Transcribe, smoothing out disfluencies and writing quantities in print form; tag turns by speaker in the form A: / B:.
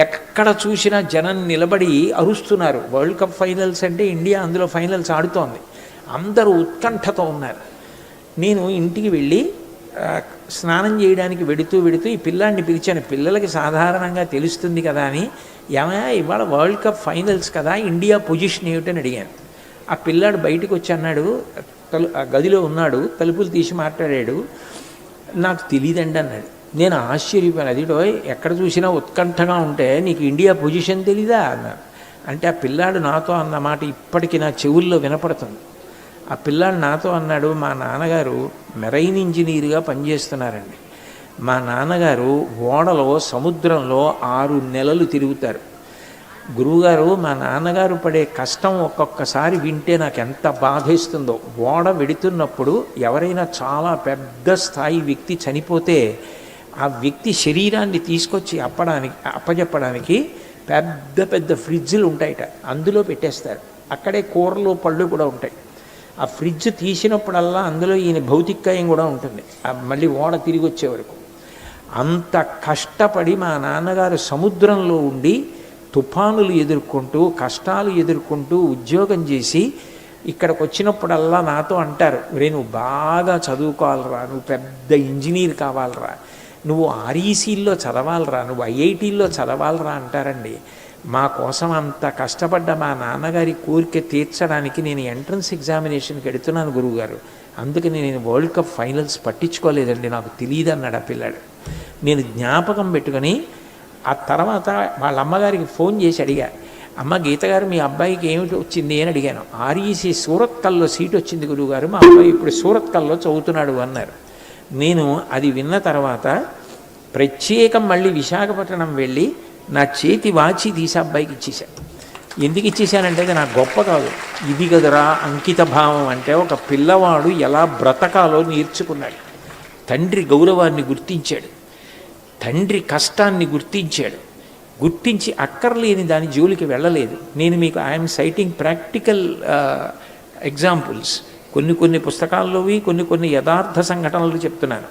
A: ఎక్కడ చూసినా జనం నిలబడి అరుస్తున్నారు. వరల్డ్ కప్ ఫైనల్స్ అంటే ఇండియా అందులో ఫైనల్స్ ఆడుతోంది. అందరూ ఉత్కంఠతో ఉన్నారు. నేను ఇంటికి వెళ్ళి స్నానం చేయడానికి వెడుతూ ఈ పిల్లాడిని పిలిచాను. పిల్లలకి సాధారణంగా తెలుస్తుంది కదా అని, ఏమయ్యా ఇవాళ వరల్డ్ కప్ ఫైనల్స్ కదా, ఇండియా పొజిషన్ ఏమిటని అడిగాను. ఆ పిల్లాడు బయటకు వచ్చి అన్నాడు, గదిలో ఉన్నాడు, తలుపులు తీసి మాట్లాడాడు, నాకు తెలియదండి అన్నాడు. నేను ఆశ్చర్యపోయాను. అదిటో ఎక్కడ చూసినా ఉత్కంఠగా ఉంటే నీకు ఇండియా పొజిషన్ తెలీదా అన్నాను. అంటే ఆ పిల్లాడు నాతో అన్నమాట ఇప్పటికీ నా చెవుల్లో వినపడుతుంది. ఆ పిల్లాడు నాతో అన్నాడు, మా నాన్నగారు మెరైన్ ఇంజనీర్గా పనిచేస్తున్నారండి. మా నాన్నగారు ఓడలో సముద్రంలో 6 నెలలు తిరుగుతారు. గురువుగారు, మా నాన్నగారు పడే కష్టం ఒక్కొక్కసారి వింటే నాకు ఎంత బాధేస్తుందో. ఓడ వెడుతున్నప్పుడు ఎవరైనా చాలా పెద్ద స్థాయి వ్యక్తి చనిపోతే ఆ వ్యక్తి శరీరాన్ని తీసుకొచ్చి అప్పజెప్పడానికి పెద్ద పెద్ద ఫ్రిడ్జ్లు ఉంటాయట, అందులో పెట్టేస్తారు. అక్కడే కూరలు పళ్ళు కూడా ఉంటాయి. ఆ ఫ్రిడ్జ్ తీసినప్పుడల్లా అందులో ఈయన భౌతికాయం కూడా ఉంటుంది, మళ్ళీ ఓడ తిరిగి వచ్చే వరకు. అంత కష్టపడి మా నాన్నగారు సముద్రంలో ఉండి తుఫానులు ఎదుర్కొంటూ కష్టాలు ఎదుర్కొంటూ ఉద్యోగం చేసి ఇక్కడికి వచ్చినప్పుడల్లా నాతో అంటారు, నువ్వు బాగా చదువుకోవాలరా, నువ్వు పెద్ద ఇంజనీర్ కావాలరా, నువ్వు ఆర్ఈసీల్లో చదవాలరా, నువ్వు ఐఐటీల్లో చదవాలరా అంటారండి. మా కోసం అంత కష్టపడ్డ మా నాన్నగారి కోరిక తీర్చడానికి నేను ఎంట్రన్స్ ఎగ్జామినేషన్కి వెడుతున్నాను గురువుగారు, అందుకని నేను వరల్డ్ కప్ ఫైనల్స్ పట్టించుకోలేదండి, నాకు తెలియదు అన్నాడు ఆ పిల్లాడు. నేను జ్ఞాపకం పెట్టుకొని ఆ తర్వాత వాళ్ళ అమ్మగారికి ఫోన్ చేసి అడిగా, అమ్మ గీత గారు మీ అబ్బాయికి ఏమిటి వచ్చింది అని అడిగాను. ఆర్ఈసీ సూరత్కల్లో సీట్ వచ్చింది గురువుగారు, మా అబ్బాయి ఇప్పుడు సూరత్కల్లో చదువుతున్నాడు అన్నారు. నేను అది విన్న తర్వాత ప్రత్యేకం మళ్ళీ విశాఖపట్నం వెళ్ళి నా చేతి వాచి తీసి అబ్బాయికి ఇచ్చేశాను. ఎందుకు ఇచ్చేశానంటే అది నాకు గొప్ప కాదు, ఇది కదరా అంకిత భావం అంటే. ఒక పిల్లవాడు ఎలా బ్రతకాలో నేర్చుకున్నాడు, తండ్రి గౌరవాన్ని గుర్తించాడు, తండ్రి కష్టాన్ని గుర్తించి అక్కర్లేని దాని జోలికి వెళ్ళలేదు. నేను మీకు ఐఎమ్ సైటింగ్ ప్రాక్టికల్ ఎగ్జాంపుల్స్, కొన్ని పుస్తకాల్లోవి కొన్ని యథార్థ సంఘటనలు చెప్తున్నాను.